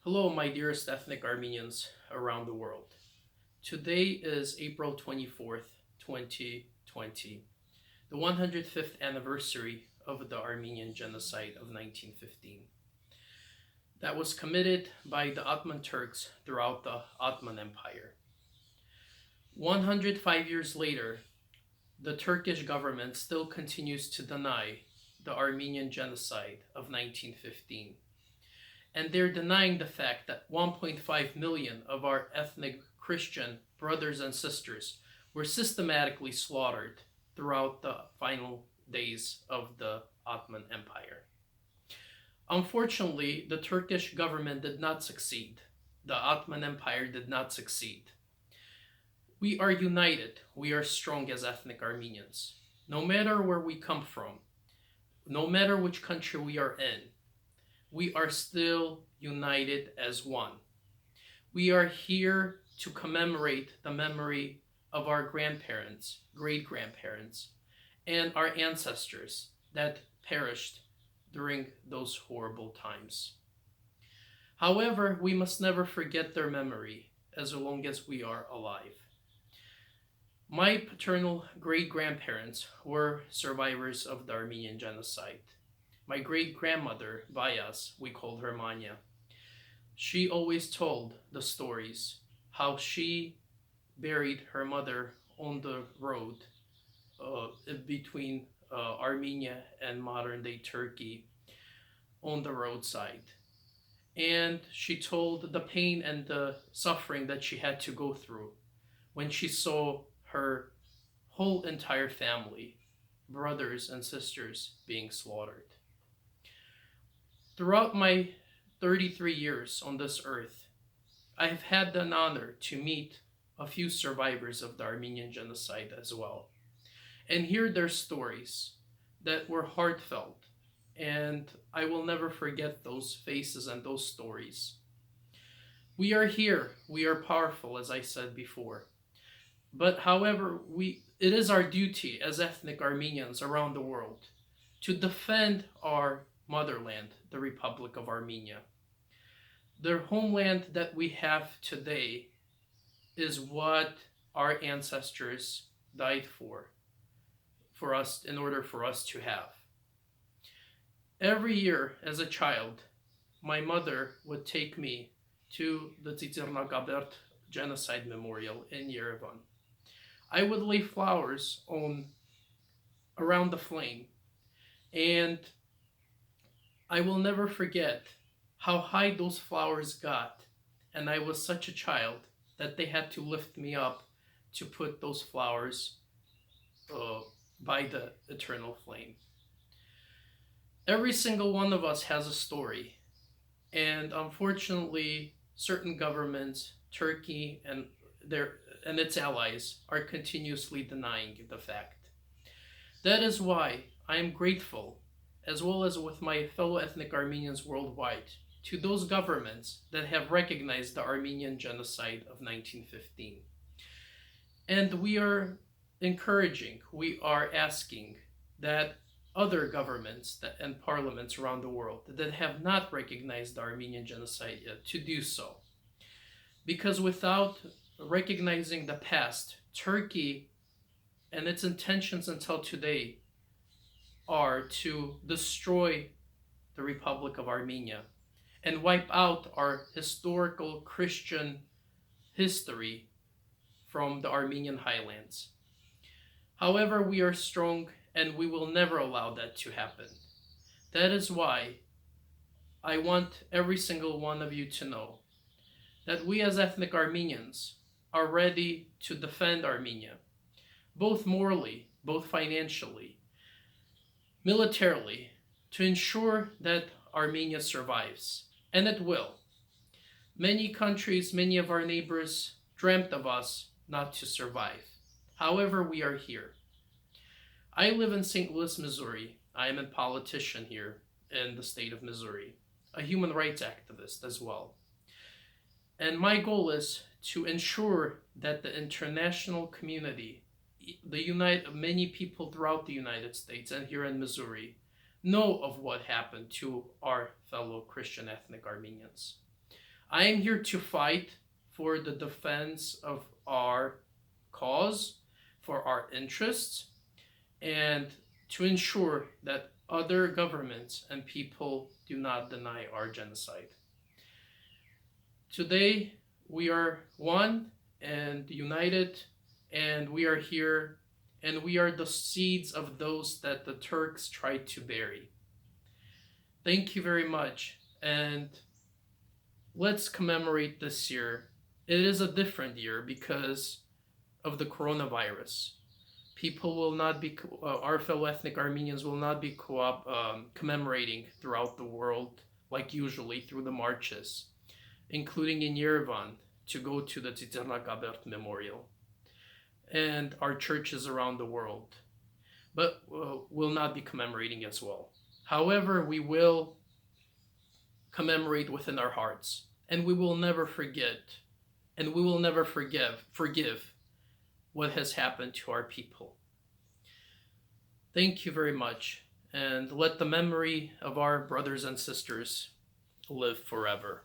Hello, my dearest ethnic Armenians around the world. Today is April 24th, 2020, the 105th anniversary of the Armenian Genocide of 1915 that was committed by the Ottoman Turks throughout the Ottoman Empire. 105 years later, the Turkish government still continues to deny the Armenian Genocide of 1915. And they're denying the fact that 1.5 million of our ethnic Christian brothers and sisters were systematically slaughtered throughout the final days of the Ottoman Empire. Unfortunately, the Turkish government did not succeed. The Ottoman Empire did not succeed. We are united. We are strong as ethnic Armenians. No matter where we come from, no matter which country we are in, we are still united as one. We are here to commemorate the memory of our grandparents, great-grandparents, and our ancestors that perished during those horrible times. However, we must never forget their memory as long as we are alive. My paternal great-grandparents were survivors of the Armenian Genocide. My great-grandmother, Bayas, we called her Manya, she always told the stories how she buried her mother on the road between Armenia and modern-day Turkey on the roadside. And she told the pain and the suffering that she had to go through when she saw her whole entire family, brothers and sisters, being slaughtered. Throughout my 33 years on this earth, I have had the honor to meet a few survivors of the Armenian Genocide as well, and hear their stories that were heartfelt, and I will never forget those faces and those stories. We are here, we are powerful, as I said before, but however, it is our duty as ethnic Armenians around the world to defend our motherland, the Republic of Armenia. The homeland that we have today is what our ancestors died for us, in order for us to have. Every year as a child, my mother would take me to the Tsitsirnakabert Genocide Memorial in Yerevan. I would lay flowers around the flame, and I will never forget how high those flowers got, and I was such a child that they had to lift me up to put those flowers by the eternal flame. Every single one of us has a story, and unfortunately, certain governments, Turkey and its allies, are continuously denying the fact. That is why I am grateful, as well as with my fellow ethnic Armenians worldwide, to those governments that have recognized the Armenian Genocide of 1915. And we are encouraging, we are asking that other governments and parliaments around the world that have not recognized the Armenian Genocide yet to do so. Because without recognizing the past, Turkey and its intentions until today are to destroy the Republic of Armenia and wipe out our historical Christian history from the Armenian highlands. However, we are strong and we will never allow that to happen. That is why I want every single one of you to know that we as ethnic Armenians are ready to defend Armenia, both morally, both financially, militarily, to ensure that Armenia survives. And it will. Many countries, many of our neighbors dreamt of us not to survive. However, we are here. I live in St. Louis, Missouri. I am a politician here in the state of Missouri, a human rights activist as well. And my goal is to ensure that the international community, many people throughout the United States and here in Missouri, know of what happened to our fellow Christian ethnic Armenians. I am here to fight for the defense of our cause, for our interests, and to ensure that other governments and people do not deny our genocide. Today, we are one and united, and we are here, and we are the seeds of those that the Turks tried to bury. Thank you very much, and let's commemorate this year. It is a different year because of the coronavirus. People will not be, our fellow ethnic Armenians will not be commemorating throughout the world like usually through the marches, including in Yerevan to go to the Tsitsernagabert Memorial and our churches around the world, but will not be commemorating as well. However, we will commemorate within our hearts, and we will never forget, and we will never forgive what has happened to our people. Thank you very much, and let the memory of our brothers and sisters live forever.